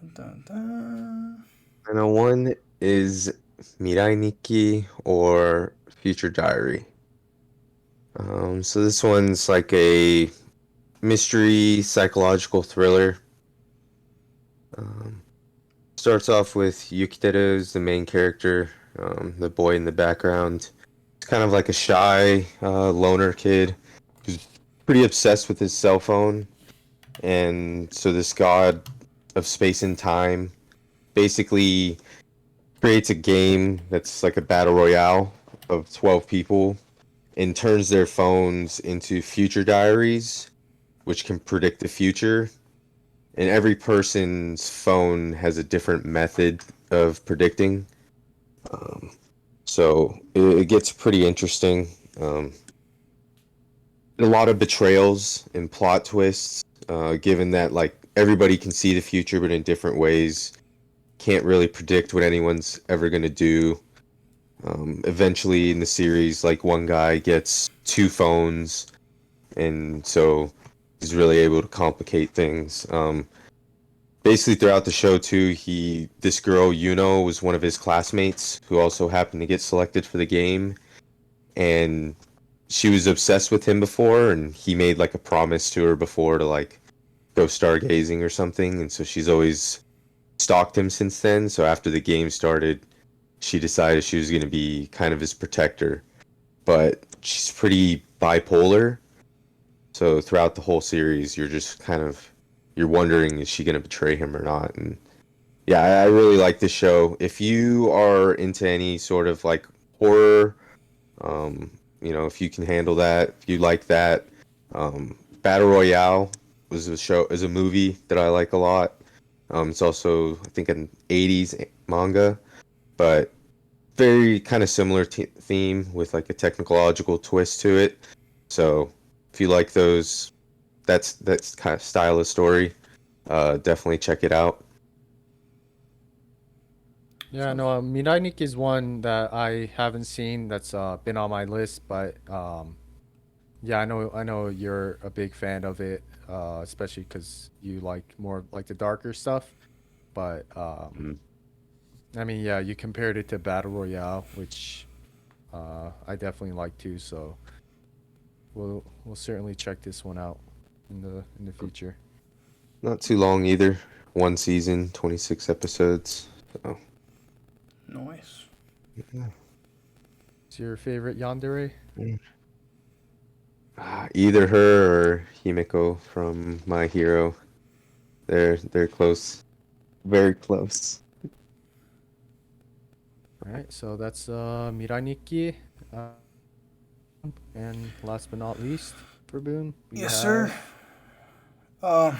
Dun, dun, dun.
I know one is Mirai Nikki or Future Diary. So this one's like a mystery psychological thriller. Um, Starts off with Yukiteru as the main character, the boy in the background. He's kind of like a shy, loner kid who's pretty obsessed with his cell phone. And so this god of space and time basically creates a game that's like a battle royale of 12 people and turns their phones into future diaries, which can predict the future. And every person's phone has a different method of predicting. Um, so it gets pretty interesting. Um, a lot of betrayals and plot twists, given that like everybody can see the future, but in different ways. Can't really predict what anyone's ever gonna do. Eventually in the series, like one guy gets two phones, and so he's really able to complicate things. Basically throughout the show too, this girl Yuno was one of his classmates who also happened to get selected for the game, and she was obsessed with him before, and he made like a promise to her before to like go stargazing or something, and so she's always stalked him since then. So after the game started, she decided she was going to be kind of his protector, but she's pretty bipolar. So throughout the whole series, you're just kind of you're wondering is she going to betray him or not. And yeah, I really like this show. If you are into any sort of like horror, um, if you can handle that, if you like that, Battle Royale is a movie that I like a lot. It's also I think an '80s manga, but very kind of similar theme with like a technological twist to it. So if you like those, that's kind of style of story. Definitely check it out.
yeah,
So
no, Mirainik is one that I haven't seen that's been on my list, but yeah, I know you're a big fan of it, especially because you like more like the darker stuff. But
Mm.
I mean, yeah, you compared it to Battle Royale, which I definitely like too. So we'll certainly check this one out in the future.
Not too long either. One season, 26 episodes. So,
Nice.
yeah.
Is your favorite yandere?
Either her or Himeko from My Hero. They're close. Very close.
All right, so that's Miraniki. And last but not least, for Boone, we
Yes,
have
sir. Uh,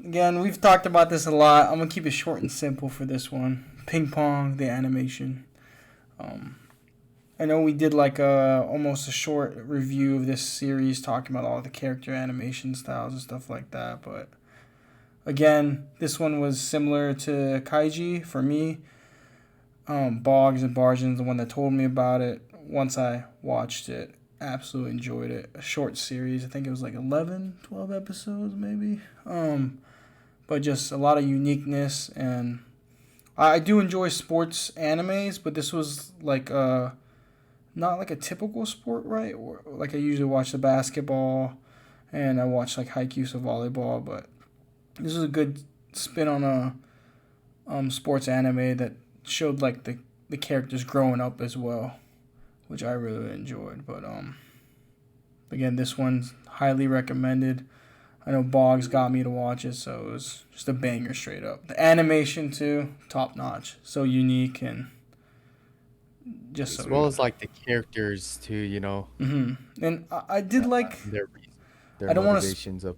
Again, we've talked about this a lot. I'm gonna keep it short and simple for this one. Ping pong, the animation. Um, I know we did like almost a short review of this series, talking about all the character animation styles and stuff like that. But again, this one was similar to Kaiji for me. Boggs and Bargain's the one that told me about it. Once I watched it, absolutely enjoyed it. A short series. I think it was like 11, 12 episodes maybe. But just a lot of uniqueness, and I do enjoy sports animes, but this was like not like a typical sport, right? Or, like I usually watch the basketball and I watch like Haikyuu, so volleyball, but this is a good spin on a sports anime that showed like the characters growing up as well, which I really enjoyed. But again, this one's highly recommended. I know Boggs got me to watch it, so it was just a banger straight up. The animation too, top notch, so unique and just so
as well
good.
as like the characters too, you know,
And I did like.
their
I don't want to.
motivations of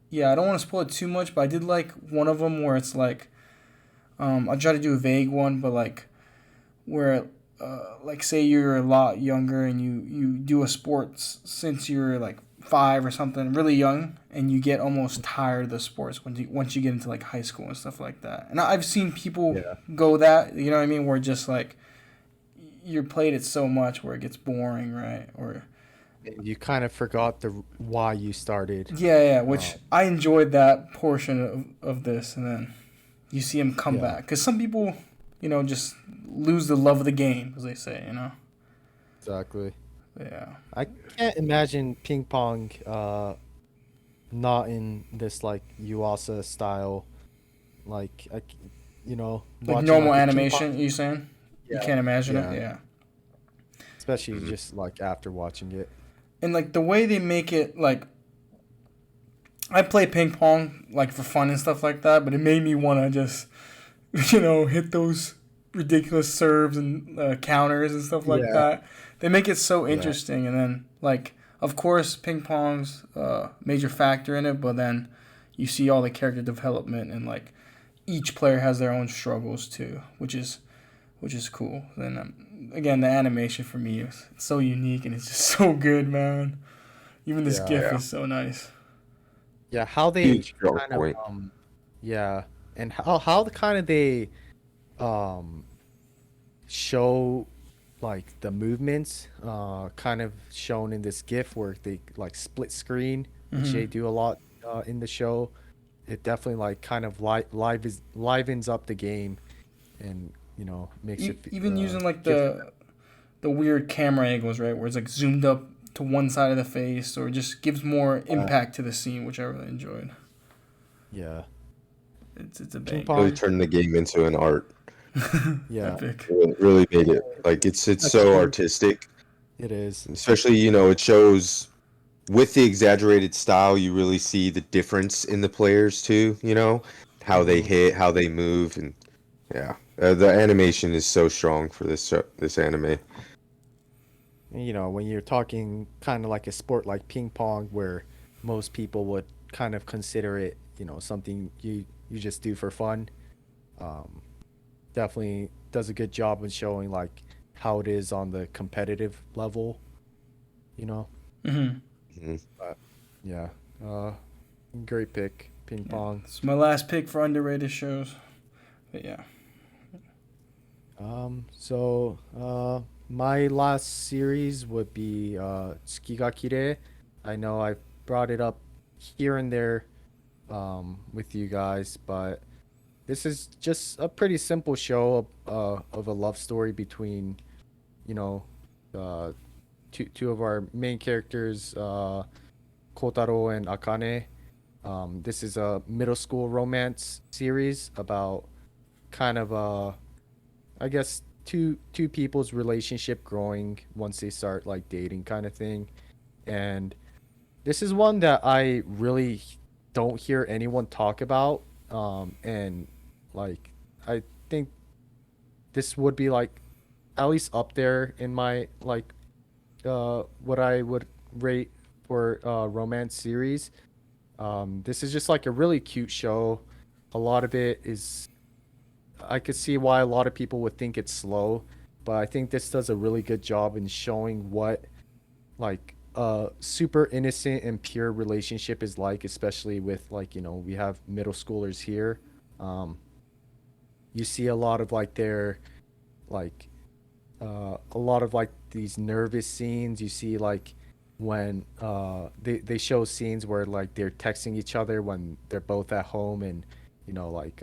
Yeah, I don't want to spoil it too much, but I did like one of them where it's like, I'll try to do a vague one, but like where, like say you're a lot younger and you do a sports since you're like 5 or something, really young, and you get almost tired of the sports once you get into like high school and stuff like that. And I've seen people
yeah.
go that, you know what I mean, where just like you played it so much where it gets boring, right? Or
And you kind of forgot the why you started.
yeah, which
Um,
I enjoyed that portion of this, and then you see him come
yeah,
back because some people, just lose the love of the game, as they say.
exactly.
Yeah.
I can't imagine ping pong not in this like Yuasa style, like
Like
watching
normal
like a ping pong.
animation, you saying? You
Yeah,
can't imagine it?
yeah.
Yeah.
Especially
Mhm.
just like after watching it.
And like the way they make it, like, I play ping pong, like, for fun and stuff like that, but it made me want to just, hit those ridiculous serves and counters and stuff like
Yeah,
that. They make it so
yeah,
interesting. And then, like, of course, ping pong's a major factor in it, but then you see all the character development and, like, each player has their own struggles too, which is cool. Then again, the animation for me is so unique and it's just so good, man. Even this
yeah,
GIF
Yeah.
is so nice.
yeah. How they
Huge strong
kind of
point.
yeah, and how the kind of they um show like the movements kind of shown in this GIF where they like split screen, which
Hmm.
they do a lot in the show. It definitely like kind of livens up the game and makes it
Even using like
gives
the weird camera angles, right, where it's like zoomed up to one side of the face, or just gives more impact to the scene, which I really enjoyed.
yeah,
It's a
ping
banger.
Really
pong.
turned the game into an art.
Yeah,
Epic.
Really made it like it's so
especially
artistic.
it is.
Especially, it shows with the exaggerated style, you really see the difference in the players too, how they
Hmm.
hit, how they move, and yeah. The animation is so strong for this anime.
When you're talking kind of like a sport like ping pong, where most people would kind of consider it, something you just do for fun. Um, Definitely does a good job in showing like how it is on the competitive level, you know.
Hmm.
Mhm.
But yeah, uh, great pick, ping
Yeah,
pong.
it's my last pick for underrated shows. But yeah.
My last series would be Tsukigakure. I know I brought it up here and there with you guys, but this is just a pretty simple show of a love story between, you know, uh, two of our main characters, Kotaro and Akane. This is a middle school romance series about kind of I guess two people's relationship growing once they start like dating kind of thing. And this is one that I really don't hear anyone talk about. And like I think this would be like at least up there in my like what I would rate for romance series. This is just like a really cute show. A lot of it is I could see why a lot of people would think it's slow, but I think this does a really good job in showing what like a super innocent and pure relationship is like, especially with like, we have middle schoolers here. Um, you see a lot of like their like a lot of like these nervous scenes. You see like when they show scenes where like they're texting each other when they're both at home, and like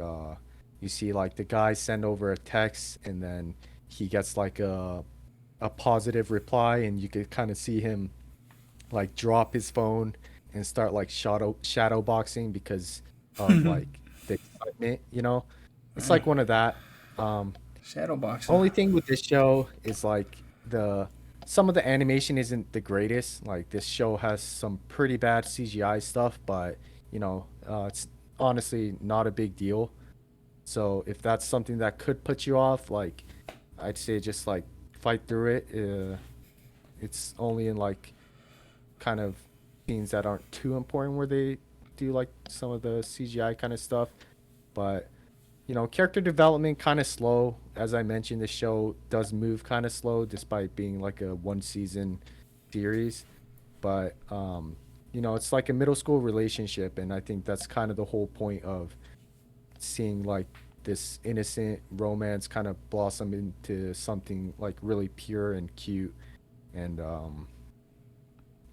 you see like the guy send over a text and then he gets like a positive reply, and you could kind of see him like drop his phone and start like shadow boxing because of like the excitement. It's
Right.
like one of that. um
Shadow boxing.
only thing with this show is like the some of the animation isn't the greatest. Like this show has some pretty bad CGI stuff, but it's honestly not a big deal. So if that's something that could put you off, like I'd say just like fight through it. It's only in like kind of scenes that aren't too important where they do like some of the CGI kind of stuff, but character development kind of slow. As I mentioned, the show does move kind of slow despite being like a one season series. But it's like a middle school relationship, and I think that's kind of the whole point of seeing like this innocent romance kind of blossom into something like really pure and cute. And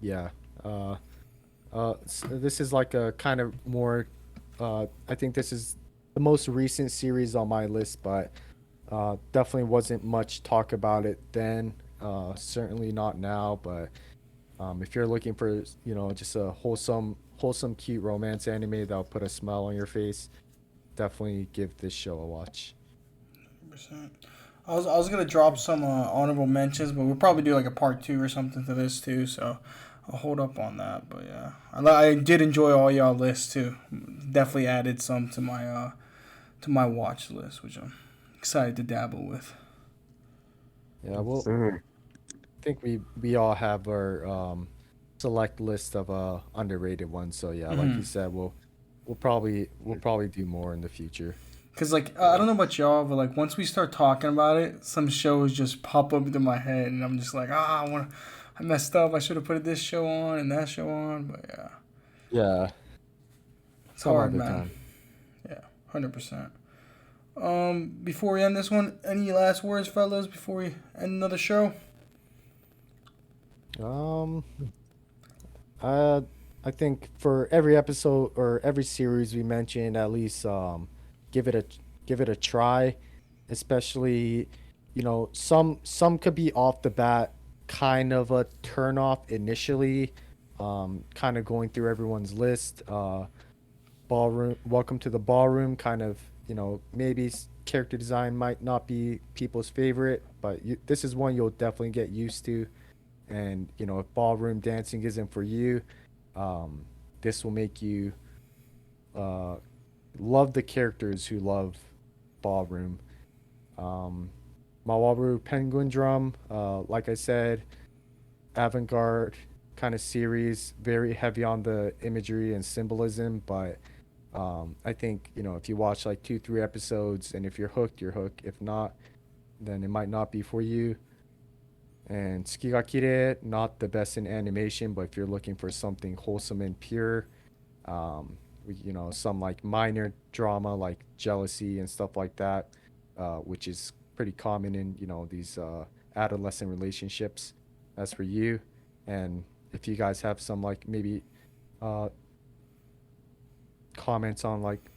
yeah, uh, so this is like a kind of more. I think this is the most recent series on my list, but definitely wasn't much talk about it then. Certainly not now, but if you're looking for just a wholesome, cute romance anime that'll put a smile on your face, definitely give this show a watch.
100%. I was gonna drop some honorable mentions, but we'll probably do like a part two or something to this too. So I'll hold up on that. But yeah, I did enjoy all y'all lists too. Definitely added some to my watch list, which I'm excited to dabble with.
Yeah, well,
Sir.
I think we all have our select list of underrated ones. So yeah, like you
Hmm.
said, we'll probably do more in the future.
Cause like I
Yeah.
don't know about y'all, but like once we start talking about it, some shows just pop up into my head, and I'm just like, I messed up. I should have put this show on and that show on. But yeah,
Yeah,
it's
some
hard,
other
man.
time.
Yeah, 100%. Before we end this one, any last words, fellas? Before we end another show?
Um, Uh, I think for every episode or every series we mentioned, at least give it a give it a try. Especially, some could be off the bat kind of a turn off initially. Kind of going through everyone's list. Ballroom, welcome to the ballroom. Kind of, maybe character design might not be people's favorite, but this is one you'll definitely get used to. And if ballroom dancing isn't for you, um, this will make you uh, love the characters who love ballroom. um, Mawaru Penguin Drum, like I said, avant-garde kind of series, very heavy on the imagery and symbolism, but I think if you watch like 2 3 episodes, and if you're hooked, you're hooked. If not, then it might not be for you. And Tsukigakire, not the best in animation, but if you're looking for something wholesome and pure, some like minor drama like jealousy and stuff like that, which is pretty common in these adolescent relationships. That's for you. And if you guys have some like maybe uh, comments on like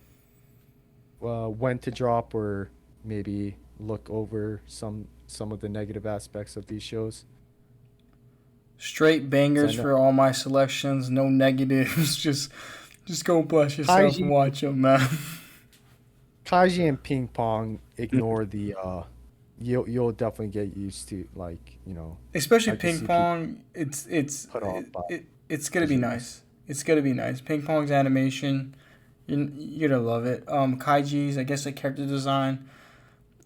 when to drop, or maybe look over some of the negative aspects of these shows.
Straight
'Cause I
bangers
know.
for all my selections. No negatives. Just Just go bless yourself and
Kaiji,
watch them, man.
Kaiji and Ping Pong ignore the you'll definitely get used to, like,
Especially
I can
ping
see people
pong.
put off by
It's gonna be
visuals.
nice. It's gonna be nice. Ping pong's animation, you're gonna love it. Kaiji's, I guess, the character design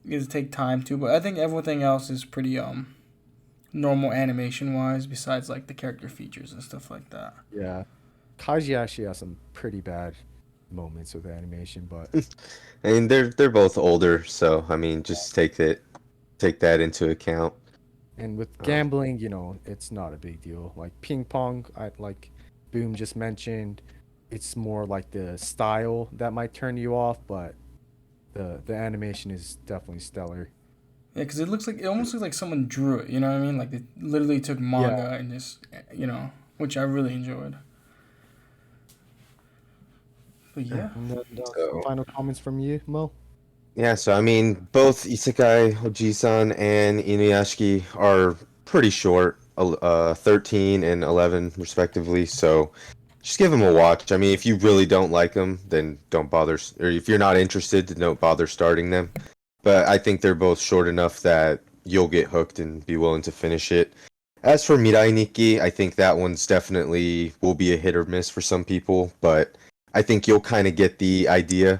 is take time too, but I think everything else is pretty normal animation wise. Besides like the character features and stuff like that.
Yeah. Kaiji actually has some pretty bad moments with animation, but
I mean, they're both older, so I mean, just take that into account.
and with
Um,
gambling, it's not a big deal. Like ping pong, I like Boom just mentioned, it's more like the style that might turn you off, but the animation is definitely stellar.
Yeah, because it almost looks like someone drew it. You know what I mean? Like they literally took
Yeah.
manga and just which I really enjoyed. But
Yeah.
yeah,
And then some
so
final comments from you, Mo?
yeah, so I mean, both Isekai Ojisan and Inuyashiki are pretty short, 13 and 11 respectively. So just give them a watch. I mean, if you really don't like them, then don't bother, or if you're not interested, then don't bother starting them. But I think they're both short enough that you'll get hooked and be willing to finish it. As for Mirai Nikki, I think that one's definitely will be a hit or miss for some people, but I think you'll kind of get the idea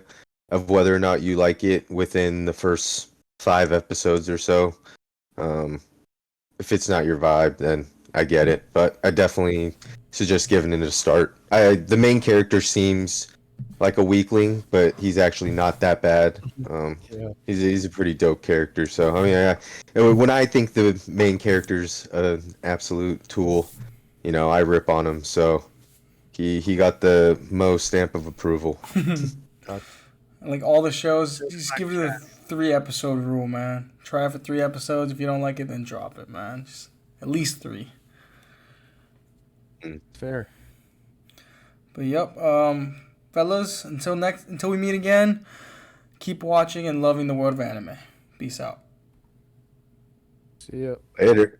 of whether or not you like it within the first 5 episodes or so. Um, if it's not your vibe, then I get it, but I definitely suggest giving it a start. The main character seems like a weakling, but he's actually not that bad. Um,
Yeah.
he's a pretty dope character. So I mean, when I think the main character's an absolute tool, I rip on him. So he got the Mo stamp of approval.
Got
like all the shows,
just
just give it a 3 episode rule, man. Try it for 3 episodes. If you don't like it, then drop it, man. Just at least three.
fair.
But yep, fellas. Until we meet again. Keep watching and loving the world of anime. Peace out.
See ya.
Later.